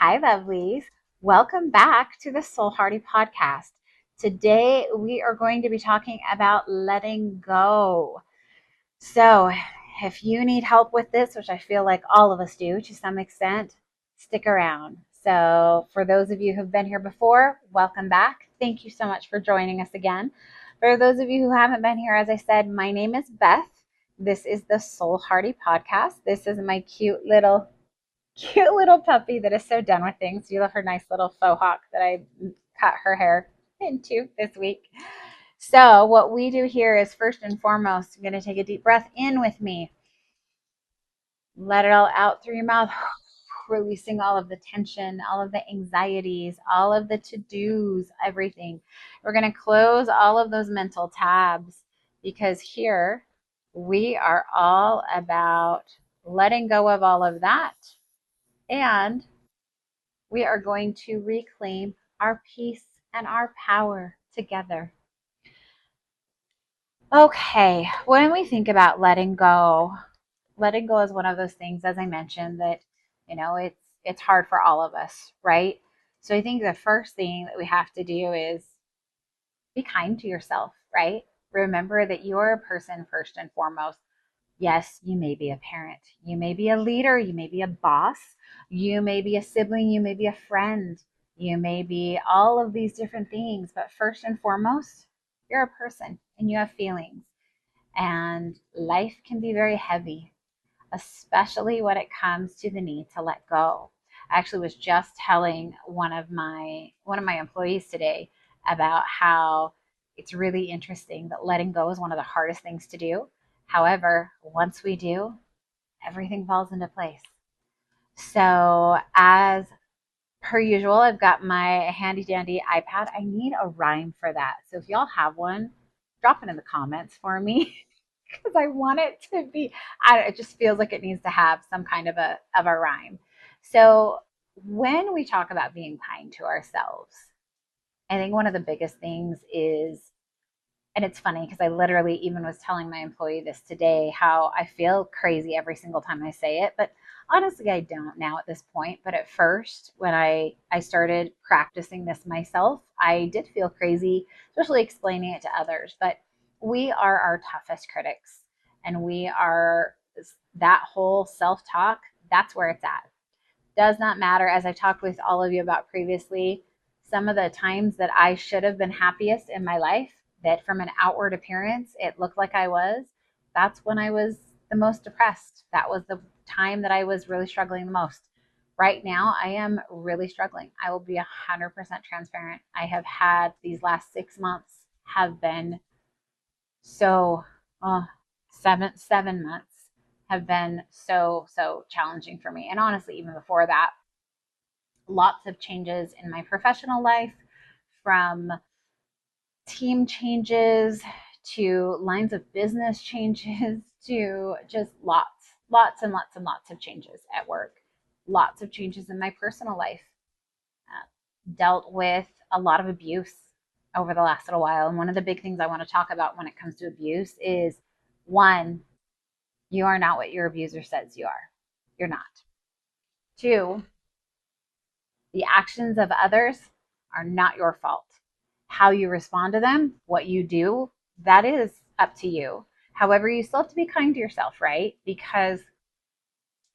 Hi, lovelies. Welcome back to the Soul Hearty podcast. Today, we are going to be talking about letting go. So, if you need help with this, which I feel like all of us do to some extent, stick around. So, for those of you who've been here before, welcome back. Thank you so much for joining us again. For those of you who haven't been here, as I said, my name is Beth. This is the Soul Hearty podcast. This is my cute little puppy that is so done with things. You love her nice little faux hawk that I cut her hair into this week. So, what we do here is first and foremost, I'm going to take a deep breath in with me. Let it all out through your mouth, releasing all of the tension, all of the anxieties, all of the to dos, everything. We're going to close all of those mental tabs because here we are all about letting go of all of that, and we are going to reclaim our peace and our power together. Okay, when we think about letting go is one of those things, as I mentioned, that it's hard for all of us, right? So I think the first thing that we have to do is be kind to yourself, right? Remember that you're a person first and foremost. Yes, you may be a parent, you may be a leader, you may be a boss, you may be a sibling, you may be a friend, you may be all of these different things. But first and foremost, you're a person and you have feelings. And life can be very heavy, especially when it comes to the need to let go. I actually was just telling one of my employees today about how it's really interesting that letting go is one of the hardest things to do. However, once we do, everything falls into place. So, as per usual, I've got my handy dandy iPad. I need a rhyme for that. So, if y'all have one, drop it in the comments for me because I want it to be, it just feels like it needs to have some kind of a rhyme. So, when we talk about being kind to ourselves, I think one of the biggest things is, and it's funny because I literally even was telling my employee this today, how I feel crazy every single time I say it. But honestly, I don't now at this point. But at first, when I started practicing this myself, I did feel crazy, especially explaining it to others. But we are our toughest critics, and we are that whole self talk. That's where it's at. Does not matter, as I've talked with all of you about previously, some of the times that I should have been happiest in my life, that from an outward appearance it looked like I was, that's when I was the most depressed. That was the time that I was really struggling the most. Right now, I am really struggling. I will be 100% transparent. I have had these last 6 months have been so, oh, seven months have been so challenging for me. And honestly, even before that, lots of changes in my professional life, from team changes to lines of business changes to just lots of changes at work, lots of changes in my personal life. Dealt with a lot of abuse over the last little while. And one of the big things I want to talk about when it comes to abuse is, one, you are not what your abuser says you are. You're not. Two, the actions of others are not your fault. How you respond to them, what you do, that is up to you. However, you still have to be kind to yourself, right? Because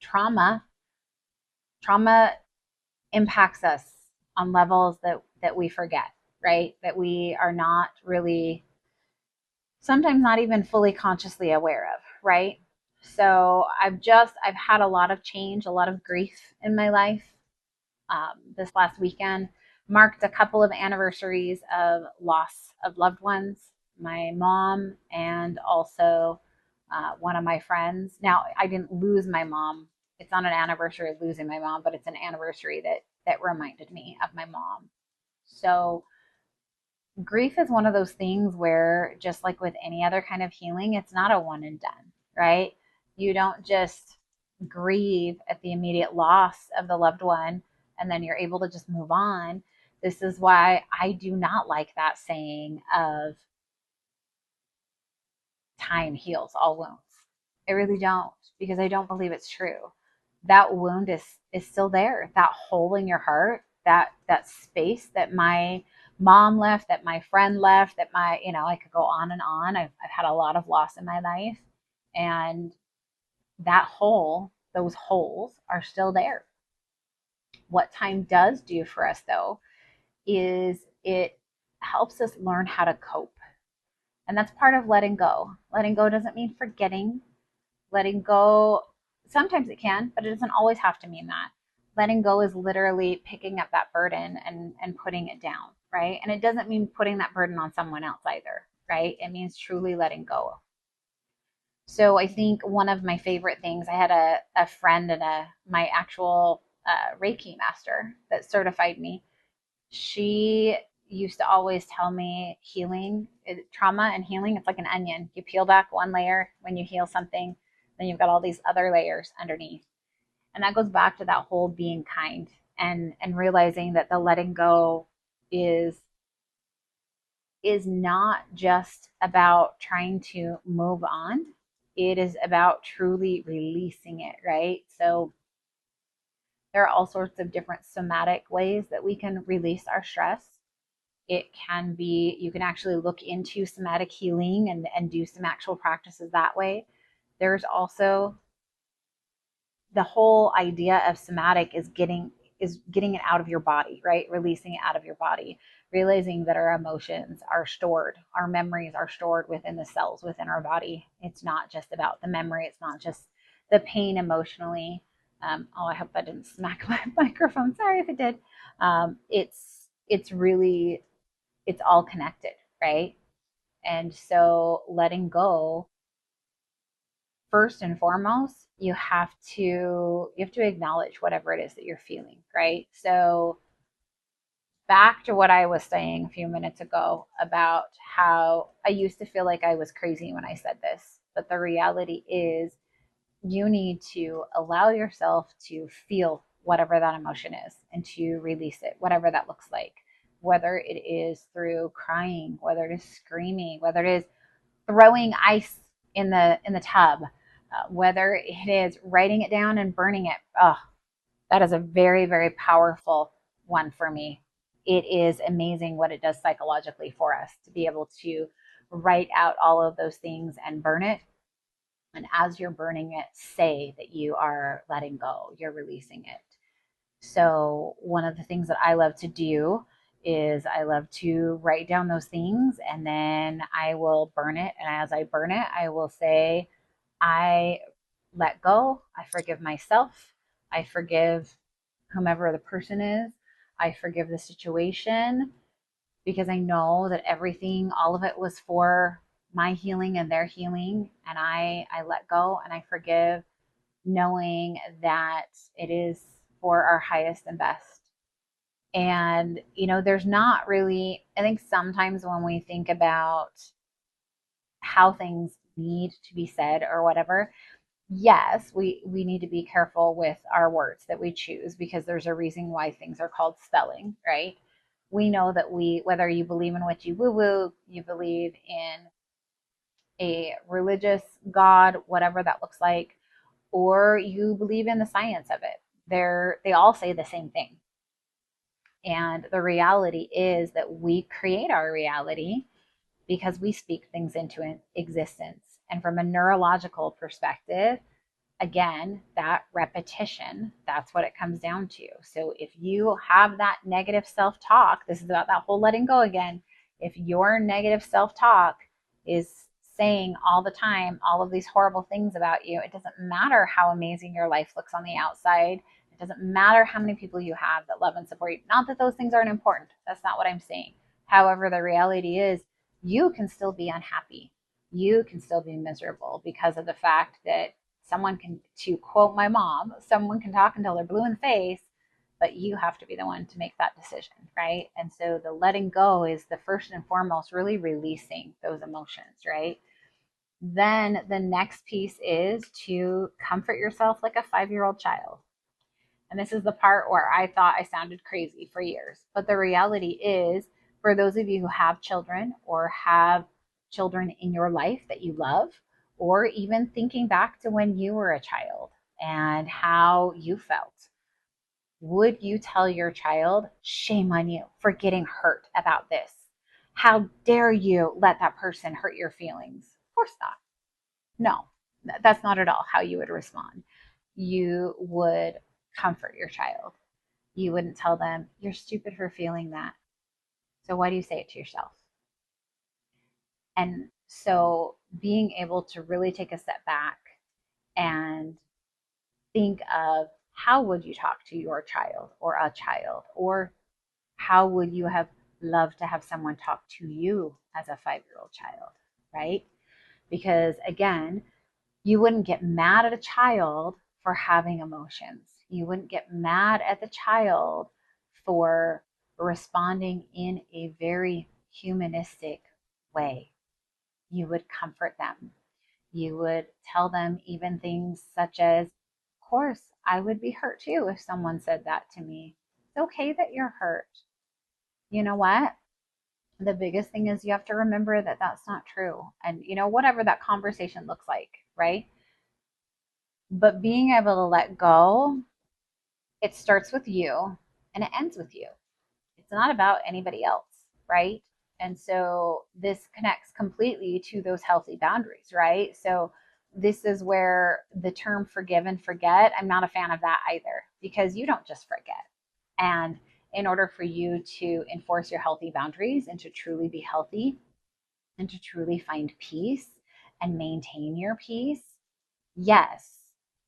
trauma trauma impacts us on levels that we forget, right? That we are not really, sometimes not even fully consciously aware of, right? So I've had a lot of change, a lot of grief in my life. This last weekend marked a couple of anniversaries of loss of loved ones, my mom, and also one of my friends. Now, I didn't lose my mom. It's not an anniversary of losing my mom, but it's an anniversary that reminded me of my mom. So grief is one of those things where, just like with any other kind of healing, it's not a one and done, right? You don't just grieve at the immediate loss of the loved one and then you're able to just move on. This is why I do not like that saying of time heals all wounds. I really don't, because I don't believe it's true. That wound is still there. That hole in your heart, that space that my mom left, that my friend left, that my, I could go on and on. I've had a lot of loss in my life. And that hole, those holes are still there. What time does do for us, though, is it helps us learn how to cope. And that's part of letting go. Letting go doesn't mean forgetting. Letting go, sometimes it can, but it doesn't always have to mean that. Letting go is literally picking up that burden and putting it down, right? And it doesn't mean putting that burden on someone else either, right? It means truly letting go. So I think one of my favorite things, I had a friend and my actual Reiki master that certified me. She used to always tell me trauma and healing, it's like an onion. You peel back one layer when you heal something, then you've got all these other layers underneath. And that goes back to that whole being kind and realizing that the letting go is is not just about trying to move on. It is about truly releasing it, right? So there are all sorts of different somatic ways that we can release our stress. It can be, you can actually look into somatic healing and do some actual practices that way. There's also the whole idea of somatic is getting it out of your body, right? Releasing it out of your body, realizing that our emotions are stored, our memories are stored within the cells within our body. It's not just about the memory, it's not just the pain emotionally. Oh, I hope that didn't smack my microphone. Sorry if it did. It's really, it's all connected, right? And so letting go, first and foremost, you have to acknowledge whatever it is that you're feeling, right? So back to what I was saying a few minutes ago about how I used to feel like I was crazy when I said this, but the reality is you need to allow yourself to feel whatever that emotion is and to release it, whatever that looks like, whether it is through crying, whether it is screaming, whether it is throwing ice in the tub, whether it is writing it down and burning it. Oh, that is a very, very powerful one for me. It is amazing what it does psychologically for us to be able to write out all of those things and burn it. And as you're burning it, say that you are letting go, you're releasing it. So, one of the things that I love to do is I love to write down those things and then I will burn it. And as I burn it, I will say, I let go. I forgive myself. I forgive whomever the person is. I forgive the situation because I know that everything, all of it was for my healing and their healing. And I let go and I forgive, knowing that it is for our highest and best. And, there's not really, I think sometimes when we think about how things need to be said or whatever, yes, we need to be careful with our words that we choose because there's a reason why things are called spelling, right? We know that whether you believe in witchy woo woo, you believe in a religious God, whatever that looks like, or you believe in the science of it, they all say the same thing. And the reality is that we create our reality because we speak things into existence. And from a neurological perspective, again, that repetition, that's what it comes down to. So if you have that negative self talk, this is about that whole letting go again. If your negative self talk is saying all the time all of these horrible things about you, it doesn't matter how amazing your life looks on the outside. It doesn't matter how many people you have that love and support you. Not that those things aren't important. That's not what I'm saying. However, the reality is you can still be unhappy. You can still be miserable because of the fact that someone can, to quote my mom, someone can talk until they're blue in the face, but you have to be the one to make that decision, right? And so the letting go is the first and foremost really releasing those emotions, right? Then the next piece is to comfort yourself like a 5-year-old child. And this is the part where I thought I sounded crazy for years. But the reality is, for those of you who have children or have children in your life that you love, or even thinking back to when you were a child and how you felt, Would you tell your child, shame on you for getting hurt about this? How dare you let that person hurt your feelings? Of course not. No, that's not at all how you would respond. You would comfort your child. You wouldn't tell them, you're stupid for feeling that. So why do you say it to yourself? And so being able to really take a step back and think of how would you talk to your child or a child, or how would you have loved to have someone talk to you as a 5-year-old child, right? Because again, you wouldn't get mad at a child for having emotions. You wouldn't get mad at the child for responding in a very humanistic way. You would comfort them. You would tell them even things such as, of course, I would be hurt too if someone said that to me. It's okay that you're hurt. You know what? The biggest thing is you have to remember that that's not true. And, whatever that conversation looks like, right? But being able to let go, it starts with you and it ends with you. It's not about anybody else, right? And so this connects completely to those healthy boundaries, right? So this is where the term forgive and forget, I'm not a fan of that either, because you don't just forget. And in order for you to enforce your healthy boundaries and to truly be healthy and to truly find peace and maintain your peace, yes,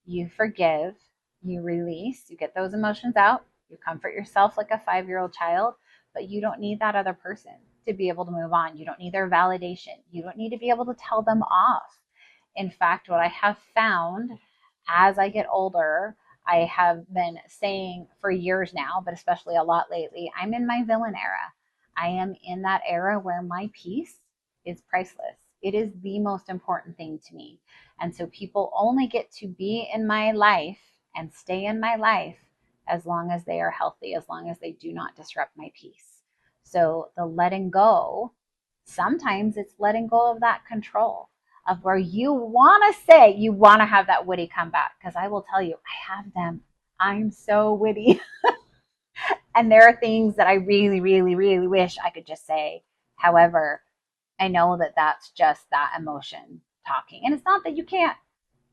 you forgive, you release, you get those emotions out, you comfort yourself like a 5-year-old child, but you don't need that other person to be able to move on. You don't need their validation. You don't need to be able to tell them off. In fact, what I have found as I get older, I have been saying for years now, but especially a lot lately, I'm in my villain era. I am in that era where my peace is priceless. It is the most important thing to me. And so people only get to be in my life and stay in my life as long as they are healthy, as long as they do not disrupt my peace. So the letting go, sometimes it's letting go of that control of where you want to say you want to have that witty comeback. Because I will tell you, I have them. I'm so witty. And there are things that I really, really, really wish I could just say. However, I know that that's just that emotion talking. And it's not that you can't,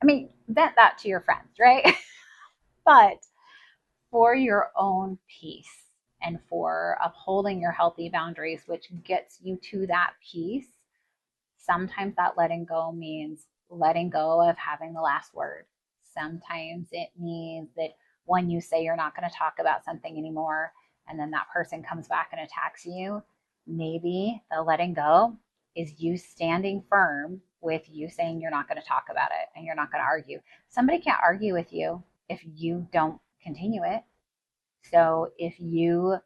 vent that to your friends, right? But for your own peace and for upholding your healthy boundaries, which gets you to that peace, sometimes that letting go means letting go of having the last word. Sometimes it means that when you say you're not going to talk about something anymore, and then that person comes back and attacks you, maybe the letting go is you standing firm with you saying you're not going to talk about it and you're not going to argue. Somebody can't argue with you if you don't continue it. So if you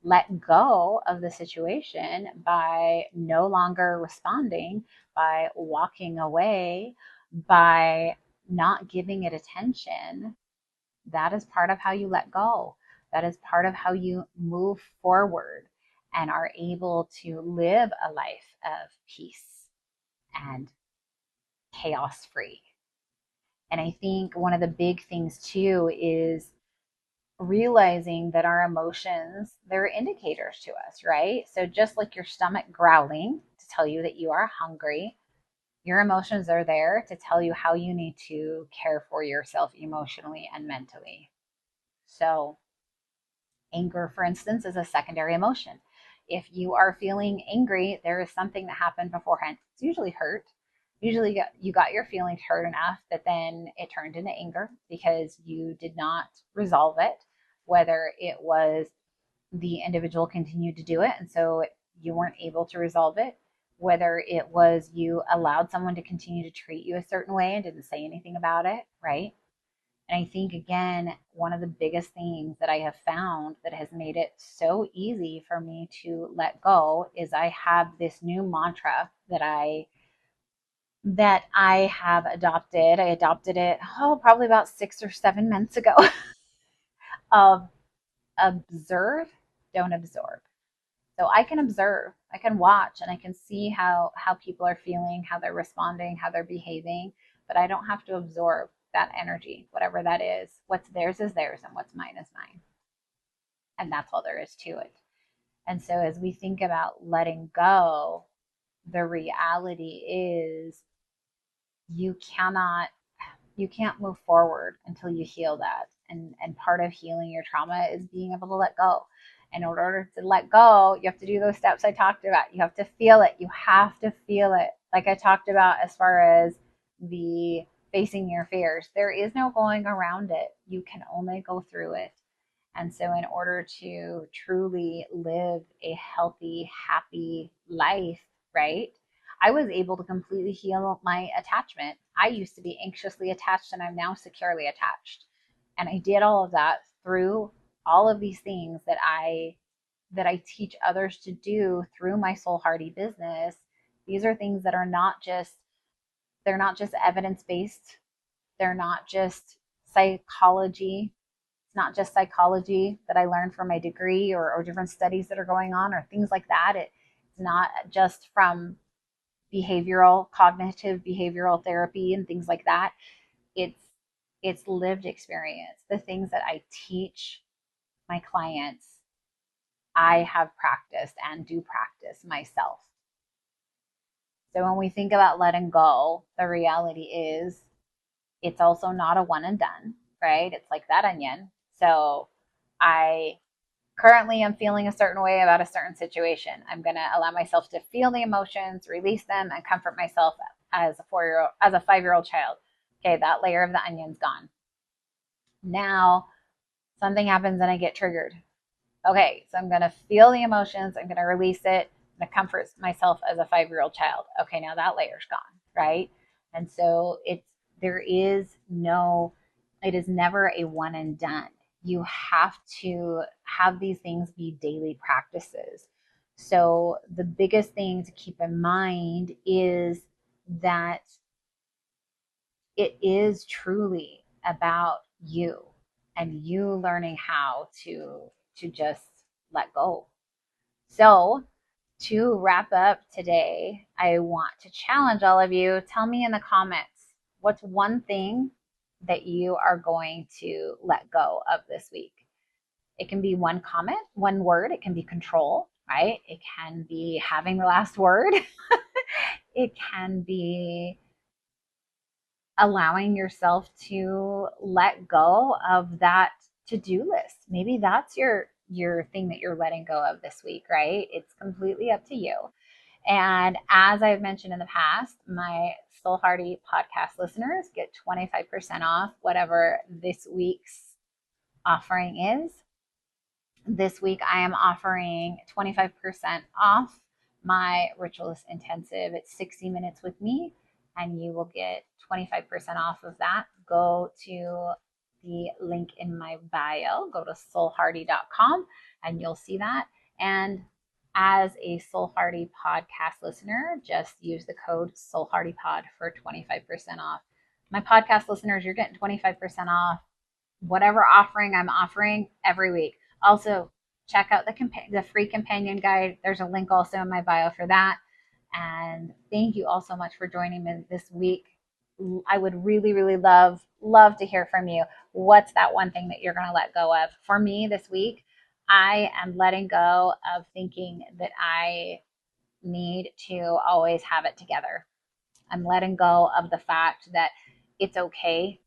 let go of the situation by no longer responding, by walking away, by not giving it attention, that is part of how you let go. That is part of how you move forward and are able to live a life of peace and chaos free. And I think one of the big things too is realizing that our emotions, they're indicators to us, right? So just like your stomach growling to tell you that you are hungry, your emotions are there to tell you how you need to care for yourself emotionally and mentally. So anger, for instance, is a secondary emotion. If you are feeling angry, there is something that happened beforehand. It's usually hurt. Usually you got your feelings hurt enough that then it turned into anger because you did not resolve it, whether it was the individual continued to do it and so you weren't able to resolve it, whether it was you allowed someone to continue to treat you a certain way and didn't say anything about it, right? And I think, again, one of the biggest things that I have found that has made it so easy for me to let go is I have this new mantra that I have adopted. I adopted it, probably about 6 or 7 months ago of observe, don't absorb. So I can observe, I can watch, and I can see how people are feeling, how they're responding, how they're behaving, but I don't have to absorb. that energy, whatever that is. What's theirs is theirs, and what's mine is mine. And that's all there is to it. And so as we think about letting go, the reality is you cannot you can't move forward until you heal that. And part of healing your trauma is being able to let go. In order to let go, you have to do those steps I talked about. You have to feel it. You have to feel it. Like I talked about as far as the facing your fears, there is no going around it. You can only go through it. And so, in order to truly live a healthy, happy life, right? I was able to completely heal my attachment. I used to be anxiously attached and I'm now securely attached. And I did all of that through all of these things that I teach others to do through my Soul Hearty business. These are things that are not just they're not just evidence-based. They're not just psychology. It's not just psychology that I learned from my degree or different studies that are going on or things like that. It's not just from cognitive behavioral therapy and things like that. It's it's lived experience. The things that I teach my clients, I have practiced and do practice myself. So when we think about letting go, the reality is it's also not a one and done, right? It's like that onion. So I currently am feeling a certain way about a certain situation. I'm going to allow myself to feel the emotions, release them, and comfort myself as a 4-year-old, as a 5-year-old child. Okay, that layer of the onion's gone. Now something happens and I get triggered. Okay, so I'm going to feel the emotions. I'm going to release it. I'm going to comfort myself as a 5-year-old child. Okay, now that layer's gone, right? And so there is no, it is never a one and done. You have to have these things be daily practices. So the biggest thing to keep in mind is that it is truly about you and you learning how to just let go. So, to wrap up today, I want to challenge all of you. Tell me in the comments what's one thing that you are going to let go of this week. It can be one comment, one word. It can be control, right? It can be having the last word. It can be allowing yourself to let go of that to-do list. Maybe that's your thing that you're letting go of this week, right? It's completely up to you. And as I've mentioned in the past, my Soul Hearty podcast listeners get 25% off whatever this week's offering is. This week I am offering 25% off my Ritualist Intensive. It's 60 minutes with me, and you will get 25% off of that. Go to the link in my bio, go to soulhearty.com, and you'll see that. And as a Soul Hearty podcast listener, just use the code SoulHeartyPod for 25% off. My podcast listeners, you're getting 25% off whatever offering I'm offering every week. Also, check out the free companion guide. There's a link also in my bio for that. And thank you all so much for joining me this week. I would really, really love to hear from you. What's that one thing that you're going to let go of? For me this week, I am letting go of thinking that I need to always have it together. I'm letting go of the fact that it's okay.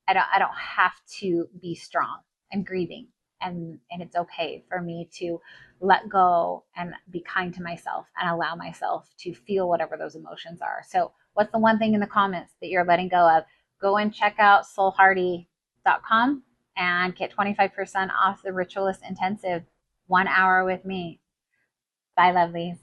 I don't have to be strong. I'm grieving, and it's okay for me to let go and be kind to myself and allow myself to feel whatever those emotions are. So what's the one thing in the comments that you're letting go of? Go and check out soulhearty.com and get 25% off the Ritualist Intensive 1 hour with me. Bye, lovelies.